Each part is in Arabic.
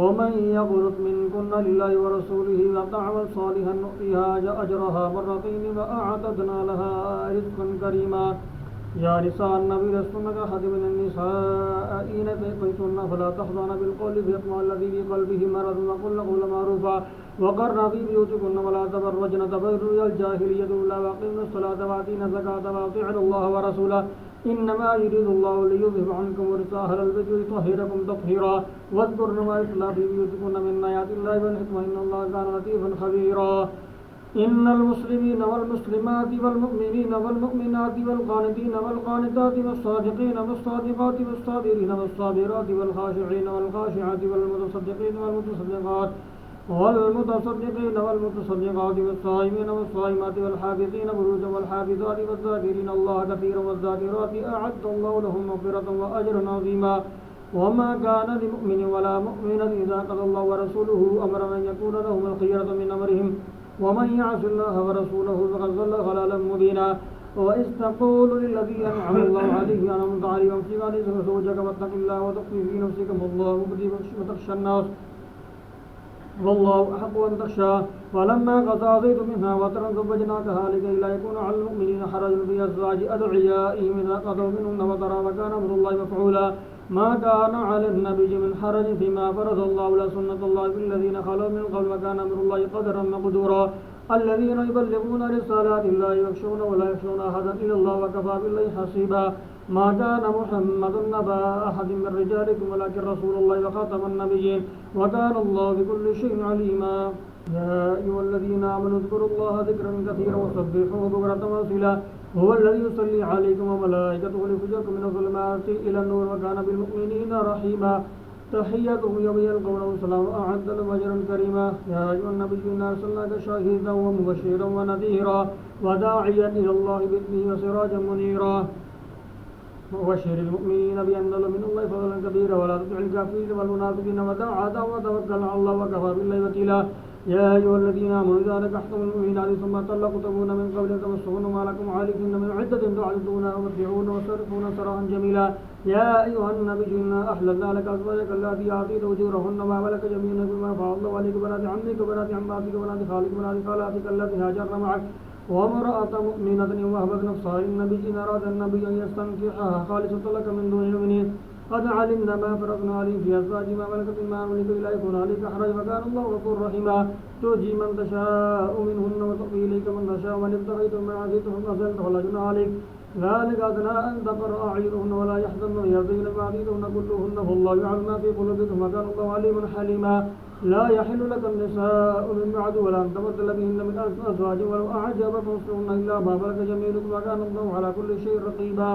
ومن يقنت منكن لله ورسوله وتعمل صالحا نؤتها أجرها مرتين وأعتدنا لها رزقا كريما. يا نساء النبي لستن كأحد من النساء إن اتقيتن فلا تخضعن بالقول فيطمع الذي في قلبه مرض وقلن قولا معروفا وقرن في بيوتكن ولا تبرجن تبرج الجاهلية الأولى وأقمن الصلاة وآتينا الزكاة وأطيعن الله ورسوله إنما يريد الله ليذهب عنكم الرجس أهل البيت ويطهركم تطهيرا واذكرن ما يتلى في بيوتكن من آيات الله والحكمة إن الله كان لطيفا خبيرا. إن المسلمين والمسلمات والمؤمنين والمؤمنات والقانتين والقانتات والصادقين والصادقات والصابرين والصابرات والخاشعين والخاشعات والمتصدقين والمتصدقات والمتصدقات والصائمين والصائمات والحافظين فروجهم والحافظات والذاكرين الله كثيرا والذاكرات أعد الله لهم مغفرة وأجرا عظيما. وما كان لمؤمن ولا مؤمنة إذا قضى الله ورسوله أمرا أن يكون لهم الخيرة من أمرهم ومن يعص الله ورسوله فقد ضل ضلالا مبينا. وإذ تقول للذي أنعم الله عليه أنعمت عليه وامسك عليك زوجك واتق الله وتخفي في نفسك ما الله مبديه وتخشى الناس والله أحق أن تخشاه. فلما قضى زيد منها وطرا زوجناكها لكي لا يكون على المؤمنين حرج في أزواج أدعيائهم إذا قضوا منهن وطرا وكان أمر الله مفعولا. ما كان على النبي من حرج فيما فرض الله ولا سنة الله بالذين خلوا من قبل وكان أمر الله قدرا مقدورا. الذين يبلغون رسالات الله يخشون ولا يخشون أحدا إلا الله وكفى بالله حسيبا. ما كان محمد أبا أحد من رجالكم ولكن رسول الله وخاتم النبيين وكان الله بكل شيء عليما. يا أيها الذين آمنوا اذكروا الله ذكرا كثيرا وسبحوه بكرة وأصيلا. هو الذي يصلي عليكم وملائكته ليخرجكم من الظلمات إلى النور وكان بالمؤمنين رحيما. تحيتهم يوم يلقونه سلام أعد لهم أجرا كريما. يا أيها النبي إنا أرسلناك شاهدا ومبشرا ونذيرا وداعيا إلى الله بإذنه وسراجا منيرا وبشر المؤمنين بأن لهم من الله فضلا كبيرا ولا تطع الكافرين والمنافقين ودع وتوكل على الله وكفى بالله وكيلا. يا أيها الذين آمنوا إذا نكحتم المؤمنات ثم طلقتموهن من قبل أن تمسوهن ما لكم عليهن من عدة تعتدونها ومتعوهن وسرحوهن سراحا جميلا. يا أيها النبي إنا أحللنا لك أزواجك اللاتي آتيت أجورهن ما ملكت يمينك بما أفاء الله عليك بنات عمك وبنات عماتك وبنات خالك وبنات خالاتك اللاتي هاجرن معك وامرأة مؤمنة إن وهبت نفسها للنبي إن أراد النبي أن يستنكحها خالصة لك من دون المؤمنين قد علمنا ما فرضنا عليهم في أزواج ما ملكت ما أملك إلا يكون عليك حرج وكان الله غفورا رحيما. ترجي من تشاء منهن وتؤوي إليك من تشاء ومن ابتغيت من عزيتهم فزلت فلا جناح عليك ذلك أدنى أن تقر أعينهن ولا يحزن ويرضين بعضهن كلهن فالله يعلم ما في قلوبكم وكان الله عليما حليما. لا يحل لك النساء من بعد ولا أن تبدل بهن من أزواج ولو أعجبكم حسنهن إلا ما ملكت يمينكم وكان الله على كل شيء رقيبا.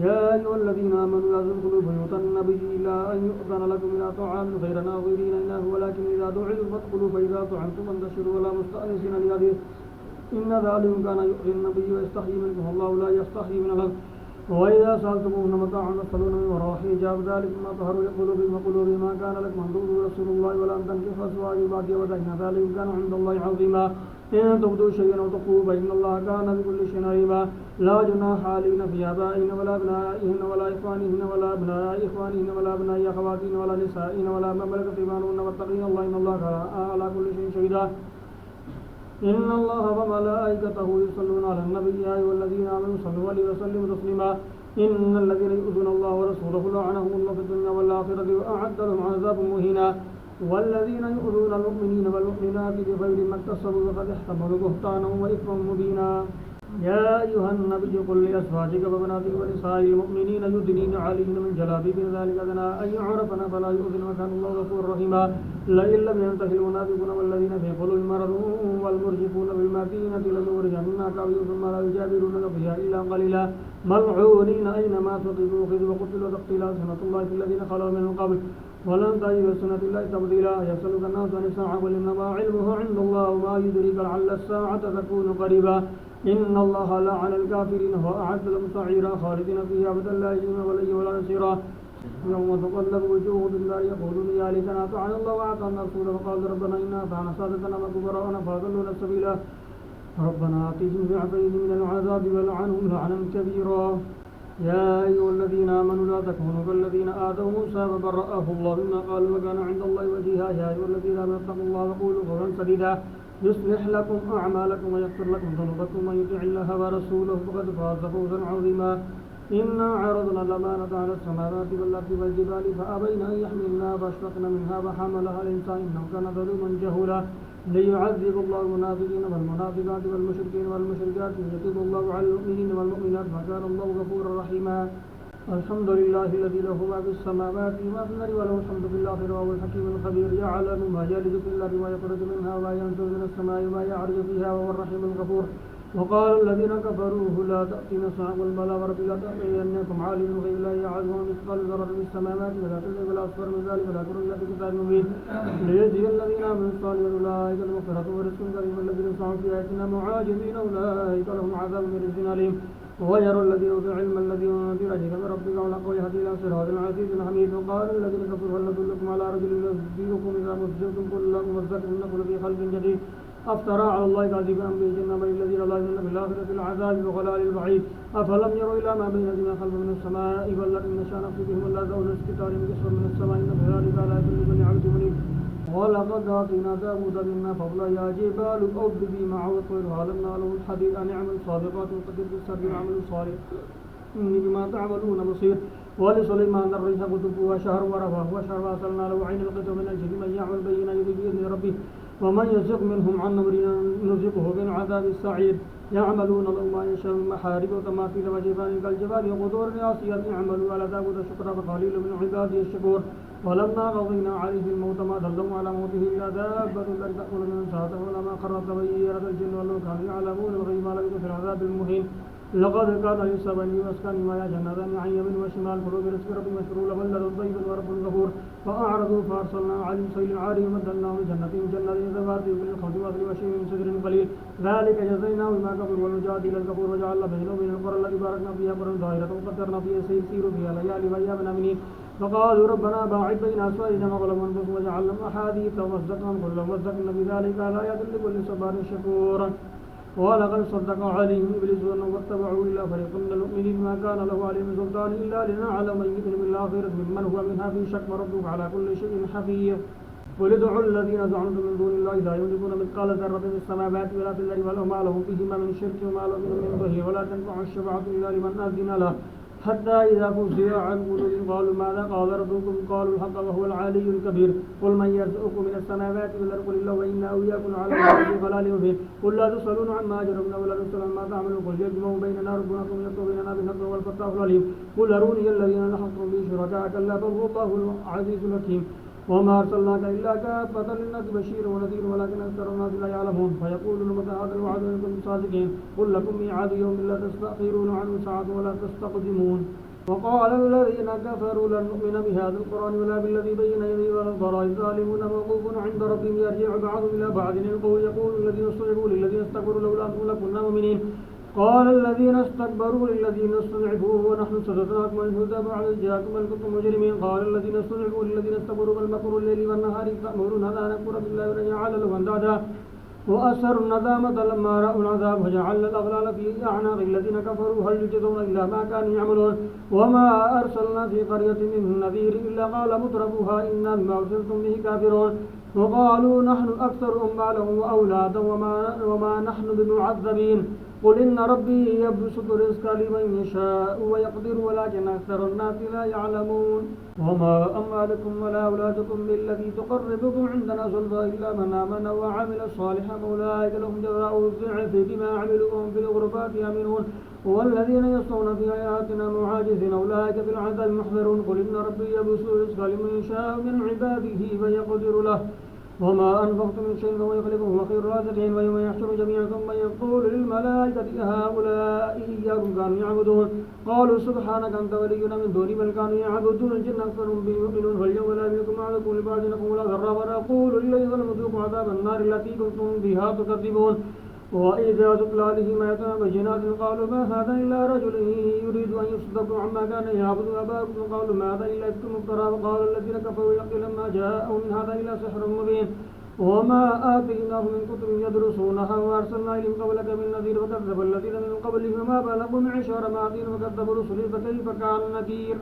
يا أيها الذين آمنوا لا تدخلوا بيوت النبي إلا أن يؤذن لكم إلى طعام غير ناظرين إناه ولكن إذا دعيتم فادخلوا فإذا طعمتم فانتشروا ولا مستأنسين لحديث إن ذلك كان يؤذي النبي ويستحيي منكم الله لا يستحيي من الحق. وإذا سألتموهن متاعا فاسألون من وراء حجاب ذلك ما طهر لقلوبكم وقلوبهم ما كان لكم أن تؤذوا رسول الله ولا أن تنكحوا أزواجه بعد أبدا ذلك كان عند الله عظيما. إن تبدوا شيئا أو تخفوه فإن الله كان بكل شيء عليما. لا جناح عليهن في آبائهن ولا أبنائهن ولا إخوانهن ولا أبناء إخوانهن ولا أبناء أخواتهن ولا نسائهن ولا ما ملكت أيمانهن واتقين الله إن الله كان على كل شيء شهيدا. إن الله وملائكته يصلون على النبي يا أيها الذين آمنوا صلوا عليه وسلموا تسليما. إن الذين يؤذون الله ورسوله لعنهم الله في الدنيا والآخرة وأعد لهم عذابا مهينا. والذين يؤذون المؤمنين والمؤمنات بغير ما اكتسبوا فقد احتملوا بهتانا وإثما مبينا. يا أيها النبي قل لأزواجك وبناتك ونساء المؤمنين يدنين عليهن من جلابيبهن ذلك أدنى أن يعرفن فلا يؤذن وكان الله غفورا رحيما. لئن لم ينتهي المنافقون والذين في قلوبهم مرض والمرجفون بالمدينة ليخرجنك ثم لا يجادلونك فيها إلا قليلا ملعونين أينما ثقفوا خذوا وقتلوا تقتيلا سنة الله في الذين خلوا من قبل ولن تجد سنة الله تبديلا. يسألك الناس عن الساعة قل إنما علمه عند الله وما يدريك لعل الساعة تكون قريبا. إن الله لعن الكافرين وأعد لهم سعيرا خالدين فيها أبدا لا يجدون وليا ولا نصيرا. يوم تقلب وجوههم بالنار يقولون يا ليتنا أطعنا الله وأطعنا الرسول وقال ربنا إنا أطعنا سادتنا وكبراءنا فأضلونا السبيلا. ربنا آتهم ضعفين من العذاب ولعنهم لعنا كبيرا. يا أيها الذين آمنوا لا تكونوا كالذين آذوا موسى فبرأه الله مما قالوا وكان عند الله وجيها. يا أيها الذين آمنوا اتقوا الله وقولوا قولا سديدا يصلح لكم أعمالكم ويغفر لكم ذنوبكم ومن يطع الله ورسوله فقد فاز فوزا عظيما. إنا عرضنا الأمانة على السماوات والأرض والجبال فأبين أن يحملنها فأشفقن منها وحملها الإنسان إنه كان ظلوما جهولا. ليعذب الله المنافقين والمنافقات والمشركين والمشركات ويتوب الله على المؤمنين والمؤمنات وكان الله غفورا رحيما. الحمد لله الذي له ما في السماوات وما في الأرض وله الحمد في الآخرة وهو الحكيم الخبير. يعلم ما يلج في الأرض وما يخرج منها وما ينزل من السماء وما يعرج فيها وهو الرحيم الغفور. وقال الذين كفروا لا تأتينا الساعة قل بلى وربي لا تأتينكم عالم الغيب لا يعلم مثقال ذرة في السماوات ولا تزيد ولا أصغر من ذلك ولا تكن إلا في كتاب مبين ليجزي الذين آمنوا الصالحين أولئك المغفرة ورزق كريم الذين سعوا في آياتنا معاجزين أولئك لهم عذاب من رزق أليم. ويرى الذين أوتوا العلم الذي أنزل إليك من ربك والحق ويهدي إلى صراط عزيز حميد. وقال الذين كفروا هل ندلكم على رجل ينبئكم إذا مزقتم كلكم مزقتم في خلق جديد أفترى على الله كاذبا أم به جنة بل الذين لا يؤمنون بالآخرة العذاب وضلال البعيد. أفلم يروا إلى ما بين أيديهم خلف من السماء والأرض إن نشأ نخسف بهم الأرض أو نسقط عليهم كسفا من السماء إن في ذلك لآيات لكل عبد منيب. ولقد آتينا داود منا فضلا يا جبال أوبي معه والطير وعلمنا له الحديد أن اعمل سابقات وقدر في السر واعملوا صالح إني بما تعملون بصير. ولسليمان الريح غدوها شهر ورفاه وشهر وأرسلنا له عين القدر من أجل من يعمل بين يديه بإذن ربه ومن يزغ منهم عن أمرنا نزغه من عذاب السعير. يعملون له ما يشاء من محارب وتماثيل وجفان كالجبال وقدور راسيات يعملوا على داود شكرا فقليل من عباده الشكور. ولما قضينا عليه الموت ما دلهم على موته إلا دابة الأرض تأكل من ساعته ولما خر تبينت الجن والله كانوا يعلمون الغيب ما لبثوا في العذاب المهين. لقد كان لسبع مسكن ما جنتان عن يمين وشمال كلوا برزق ربهم واشكروا له بلدة طيب ورب غفور. فأعرضوا فأرسلنا عليهم سيل العارم وبدلناهم بجنتين جنتين ذوات أكل خمط وأكل وشيء من سدر قليل ذلك جزيناه بما كفروا والمجاهد إلى الكفور وجعلنا بينهم وبين القرى التي باركنا فيها قرى ظاهرة وقدرنا فيها سيروا فيها ليالي وأيام آمنين. فقالوا ربنا باعد بين أسوارنا وظلموا أنفسهم وجعلنا أحاديث ومصدقنا كل مصدق بذلك لآيات لكل صبار شكور. ولقد صدق عليهم إبليس أنهم واتبعوا إلا فريق من المؤمنين ما كان له عليهم سلطان إلا لنعلم من يؤمن بالآخرة ممن هو منها في شك وربك على كل شيء حفيظ. قل ادعوا الذين زعمتم من دون الله لا يملكون مثقال ذرة في السماوات ولا في الأرض وما لهم فيهما من شرك وما لهم من ظهير ولا تنفع الشفاعة إلا لمن أذن له حتى إذا فزع عن قلوبهم قالوا ماذا قال ربكم قالوا الحق وهو العلي الكبير. قل من يرزقكم من السماوات والأرض قل الله وإنا وإياكم على في ضلال مبين. قل لا تسألون عما أجرمنا ولا نسأل عما تعملون قل يجمع بيننا ربنا ثم يقضي بيننا بالحق والفتاح العليم. قل أروني الذين ألحقتم به شركاء كلا بل هو الله العزيز الحكيم. وما أرسلناك إلا كافة للناس بشيرا ونذيرا ولكن أكثر الناس لا يعلمون. فيقولون متى هذا الوعد إن كنتم صادقين قل لكم ميعاد يوم لا تستأخرون عنه ساعة ولا تستقدمون. وقال الذين كفروا لن نؤمن بهذا القرآن ولا بالذي بين يديه ولا ترى الظالمون موقوفون عند ربهم يرجع بعضهم إلى بعض القول يقول الذين استضعفوا للذين استكبروا لولا أنتم لكنا مؤمنين. قال الذين استكبروا للذين استضعفوا ونحن صددناكم عن الهدى بعد إذ جاءكم بل كنتم مجرمين. قال الذين استضعفوا للذين استكبروا بل مكر الليل والنهار إذ تأمروننا أن نكفر بالله ونجعل له أندادا وأسروا الندامة لما رأوا العذاب وجعلنا الأغلال في أعناق الذين كفروا هل يجزون إلا ما كانوا يعملون. وما أرسلنا في قرية من نذير إلا قال مترفوها إنا بما أرسلتم به كافرون. وقالوا نحن أكثر أموالا وأولادا وما نحن بمعذبين. قل إن ربي يبسط الرزق لمن يشاء ويقدر ولكن أكثر الناس لا يعلمون. وما أموالكم ولا أولادكم بالذي تقربكم عندنا زلفى إلا من آمن وعمل صالحا أولئك لهم جزاء الضعف بما عملوا وهم في الغرفات آمنون. والذين يصون في آياتنا معاجزين أولئك في العذاب محضرون. قل إن ربي يبسط الرزق لمن يشاء من عباده فيقدر له وما أنفقتم من شيء فهو يخلفه وخير الرازقين. ويوم يحشر جميعا ثم يقول للملائكة هؤلاء إياكم كانوا يعبدون قالوا سبحانك أنت ولينا من دون بل كانوا يعبدون الجن أكثرهم بهم يؤمنون. فاليوم لا يملك بعضكم لبعض نفعا ولا ضرا ونقول للذين ظلموا ذوقوا عذاب النار التي كنتم بها تكذبون. وإذا تتلى عليهم آياتنا بينات قالوا ما هذا إلا رجل يريد أن يصدق عما كان يعبد آباؤكم قالوا ما هذا إلا إفك مفترى. وقال الذين كفروا لما جاءوا من هذا إلا سحر مبين. وما آتيناهم من كتب يدرسونها وأرسلنا إليهم قبلك من نذير فكذب الذين من قبلهم ما بلغوا معشار ما آتيهم وكذبوا رسلي فكيف كان نكير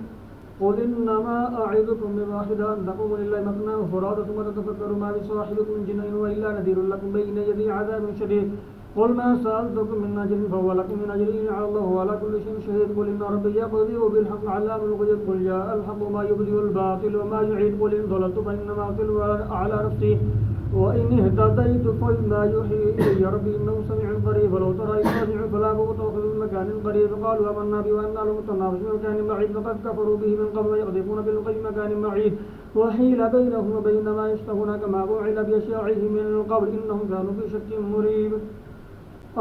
قل إنما أعظكم بواحدة أن تقوموا لله مثنى وفرادى ثم تتفكروا ما بصاحبكم من جنة وإلا نذير لكم بين يدي عذاب شديد قل ما سألتكم من أجر فهو لكم من أجر إن على الله على كل شيء شهيد قل إن ربي يقضي بالحق علام الغيب قل جاء الحق ما يبدئ الباطل وما يعيد قل إن ضللت فإنما أضل على نفسي وإن اهتديت فبما يوحي إلي ربي إنه سميع قريب ولو ترى إذ رجعوا فلا متخذ من مكان قريب قالوا آمنا به وأنا لمتناقش من مكان بعيد فقد كفروا به من قبل ويقذفون بالغيب مكان بعيد وحيل بينهم وبين ما يشتهون كما فعل بأشياعهم من قبل إنهم كانوا في شك مريب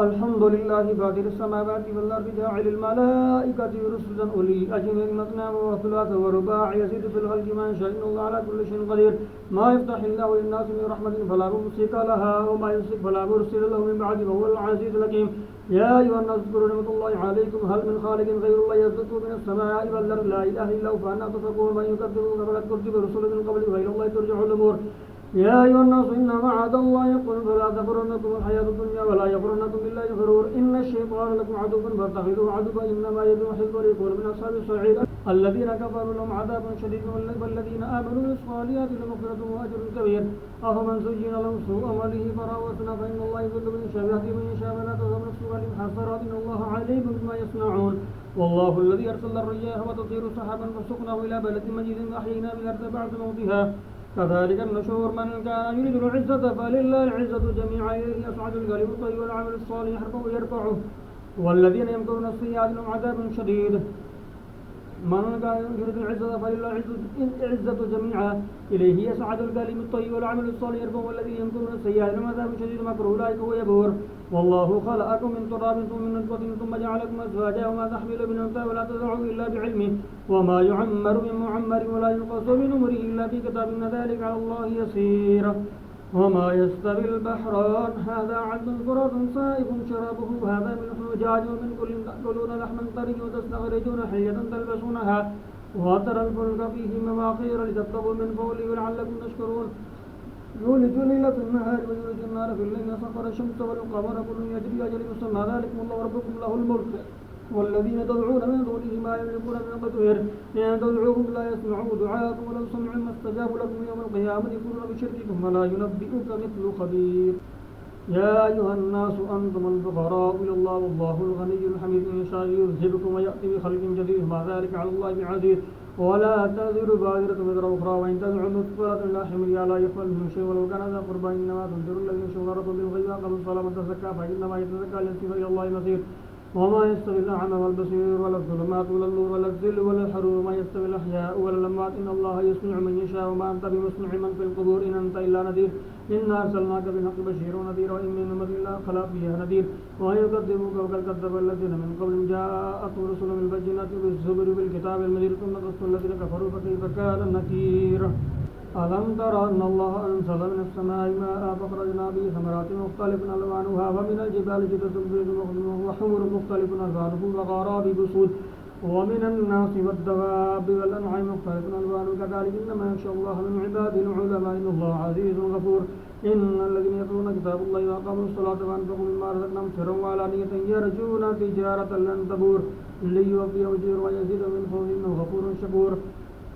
الحمد لله فاطر السماوات والأرض جاعل الملائكة رسلا أولي أجنحة مثنى وثلاث ورباع يزيد في الخلق ما يشاء إن الله على كل شيء قدير ما يفتح الله للناس من رحمة فلا ممسك لها وما يمسك فلا مرسل له من بعد وهو العزيز الحكيم يا أيها الناس اذكروا نعمة الله عليكم هل من خالق غير الله يرزقكم من السماء والأرض لا إله إلا هو فأنا تتقون من يكذبون فقد كذب رسل من قبل وإلى الله ترجع الأمور يا أيها الناس إن وعد الله يقول فلا تغرنكم الحياة الدنيا ولا يغرنكم بالله الغرور إن الشيطان لكم عدو فاتخذوه عدوا إنما يدعو حزبه ليكون من أصحاب الصعيد الذين كفروا لهم عذاب شديد والذين آمنوا بالصالحات لمغفرة وأجر كبير أفمن زين له سوء عمله فرأوتنا فإن الله يضل من يشاء ويهدي من يشاء ولا تذهب نفسه عليهم حسرات إن الله عليم بما يصنعون والله الذي أرسل الرياح وتطير سحابا فسقناه إلى بلد مجيد أحيينا بالأرض بعد موتها كذلك النشور من كان يريد العزة فلله العزة جميعا إليه يصعد الكلم الطيب والعمل الصالح يرفعه والذين يمكرون السيئات لهم عذاب شديد من كان يريد العزة فلله العزة جميعا إليه يصعد الكلم الطيب والعمل الصالح يرفعه والذين يمكرون السيئات لهم عذاب شديد مكر أولئك هو يبور والله خلقكم من تراب ثم من نطفة ثم جعلكم أزواجا وما تحمل من أنثى ولا تضع إلا بعلمه وما يعمر من معمر ولا ينقص من عمره إلا في كتاب إن ذلك على الله يسير وما يستوي البحران هذا عذب فرات سائغ شرابه وهذا ملح أجاج ومن كل تأكلون لحما طريا وتستخرجون حلية تلبسونها وترى الفلك فيه مواخر لتبتغوا من فضله ولعلكم تشكرون يولج الليل في النهار ويولج النار في الليل سخر الشمس والقمر كل يجري أجل مسمى ذلكم الله ربكم له الملك والذين تدعون من دونه ما يملكون من قطمير إن تدعوهم لا يسمعوا دعاءكم ولو سمعوا ما استجابوا لكم يوم القيامة يكونون بشرككم ولا ينبئك مثل خبير يا أيها الناس أنتم الفقراء إلى الله والله الغني الحميد إن يشاء يذهبكم ويأتي بخلق جديد ما ذلك على الله بعزيز ولا تزر بازرة وزر أخرى وإن تدعو مثقلة إلى حملها لا يقبل منه شيء ولو كان ذا قربى إنما تنذر الذين يخشون ربهم بالغيب وأقاموا الصلاة وتزكى فإنما يتزكى لينسب إلى الله المصير وما يستوي الأعمى والبصير ولا الظلمات ولا النور ولا الذل ولا الحرور وما يستوي الأحياء ولا الأموات إن الله يسمع من يشاء وما أنت بمسمع من في القبور إن أنت إلا نذير إنا أرسلناك بالحق بشيرا ونذيرا وإن من أمة إلا خلا فيها نذير وأن يكذبوك وقد كذب الذين من قبلهم جاءتهم رسل بالبينات بالزبر بالكتاب المنير ثم قص الذين كفروا فكيف كان نكير ألم تر أن الله أنزل من السماء ماء فأخرجنا به ثمرات مختلف ألوانها ومن الجبال جدد بيض وحمر مختلف ألوانه وغراب بسود ومن الناس والدواب والأنعام مختلف ألوانه كذلك إنما يخشى الله من عباده العلماء إن الله عزيز غفور إن الذين يتلون كتاب الله وأقاموا الصلاة وأنفقوا مما رزقناهم سرا وعلانية يرجون تجارة لن تبور ليوفيهم أجورهم ويزيدهم من فضله إنه غفور شكور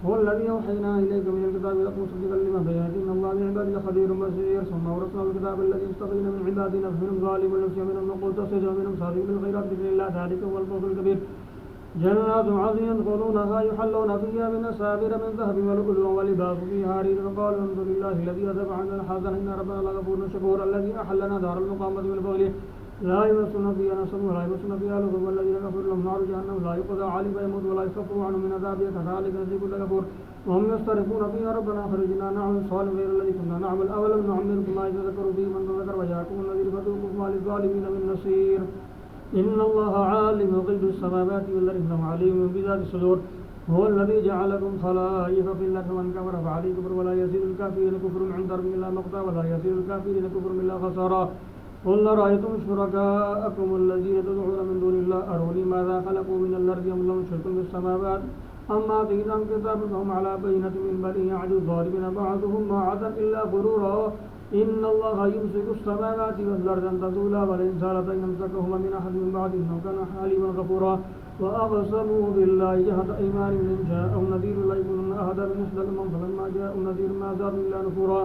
هو الذي أوحينا إليك من الكتاب لكم مصدقا لما بين يديه إن الله بعباده خبير بصير ثم أورثنا الكتاب الذي اصطفينا من عبادنا فمنهم ظالم لنفسه ومنهم مقتصد ومنهم سابق بالخيرات بإذن الله ذلك هو الفوز الكبير جنات عدن يدخلونها يحلون فيها من أساور من ذهب ولؤلؤا ولباس فيها حرير وقالوا الحمد لله الذي أذهب عنا الحزن إن ربنا لغفور شكور الذي أحلنا دار المقامة والفضل لا يمسنا فيها نصب ولا يمسنا فيها لغب والذين كفروا لهم نار جهنم لا يقضى عليهم فيموت ولا يخفف عنهم من عذابها كذلك نجزي كل كفور وهم يسترقون فيها ربنا أخرجنا نعمل صالحا غير الذي كنا نعمل أولم نعمركم ما يتذكر فيه من تذكر وجاءكم النذير فذوقوا ما للظالمين من نصير إن الله عالم غيب السماوات والأرض إنه عليم بذات الصدور هو الذي جعلكم خلائف في الأرض ومن كفر فعليه كفر ولا يزيد الكافرين كفر عند ربهم إلا مقتا ولا يزيد الكافرين كفر إلا خسارا قل أرأيتم شركاءكم الذين تدعون من دون الله أروني ماذا خلقوا من الأرض أم لهم شرك في السماوات أما آتيناهم كتابا فهم على بينة من بل يعد الظالمين بعضهم بعضا إلا غرورا إن الله يمسك السماوات والأرض أن تزولا ولئن زالتا إن أمسكهما من أحد من بعد إنه كان حليما غفورا وأقسموا بالله جهد أيمانهم إن جاءهم نذير لا يكونن أهدى من إحدى الأمم فلما جاءهم نذير ما زادوا إلا نفورا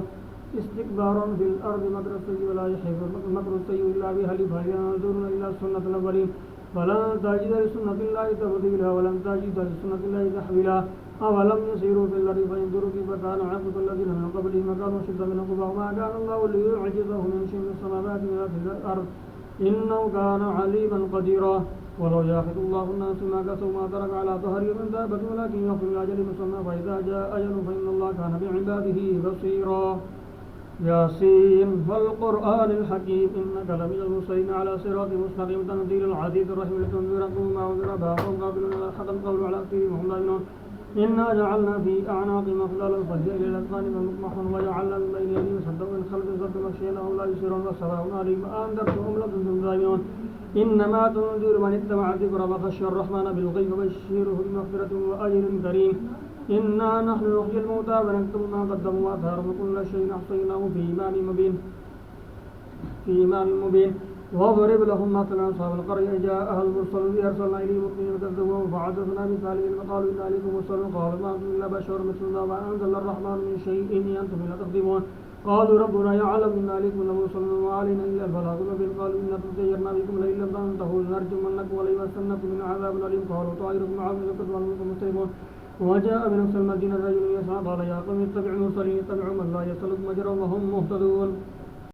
استكبارا في الأرض مكر السيء ولا يحيق مكر السيء إلا بأهله فهل ينظرون إلى سنة الأولين فلن تجد لسنة الله تبديلا ولن تجد لسنة الله تحويلا أولم يسيروا في الأرض فينظروا كيف كان عاقبة الذين من قبلهم كانوا أشد منهم قوة وما كان الله ليعجزه من شيء في السماوات ولا في الأرض إنه كان عليما قديرا ولو يأخذ الله الناس ما كسبوا ما ترك على ظهرهم من دابة ولكن يغفر لأجل مسمى فإذا جاء أجل فإن الله كان بعباده بصيرا ياسين والقرآن الحكيم إنك لمن المرسلين على صراط مستقيم تنزيل العزيز الرحيم لتنذر قوما وانذر باهم قابلون الحق القول على أكثرهم وهم لا يؤمنون إنا جعلنا في أعناقهم أغلالا فهي إلى الأذقان فمقمحون وجعلنا من بين يديهم سدا ومن خلفهم سدا مغشينهم لا يبصرون وسواء عليهم أأنذرتهم لم تنذرهم لا يؤمنون إنما تنذر من اتبع الذكر وخشي الرحمن بالغيب وبشره بمغفرة وأجر كريم إنا نحن نحيي الموتى ونكتب ما قدموا وآثارهم وكل شيء أحصيناه في إمام مبين واضرب لهم مثلا أصحاب القرية جاءها المرسلون إذ أرسلنا إليهم اثنين فكذبوهم فعززنا بثالث فقالوا إنا إليكم مرسلون قالوا ما أنتم إلا بشر مثلنا وما أنزل الرحمن من شيء إن أنتم إلا تكذبون قالوا ربنا يعلم إنا إليكم لمرسلون وما علينا إلا البلاغ المبين قالوا إنا تطيرنا بكم لئن لم تنتهوا لنرجمنكم وليمسنكم من عذاب أليم قالوا طائركم معكم إن كنتم مسلمون وجاء من أقصى المدينة رجل يسعى قال يا قوم اتبعوا المرسلين اتبعوا من لا يسألكم أجرا وهم مهتدون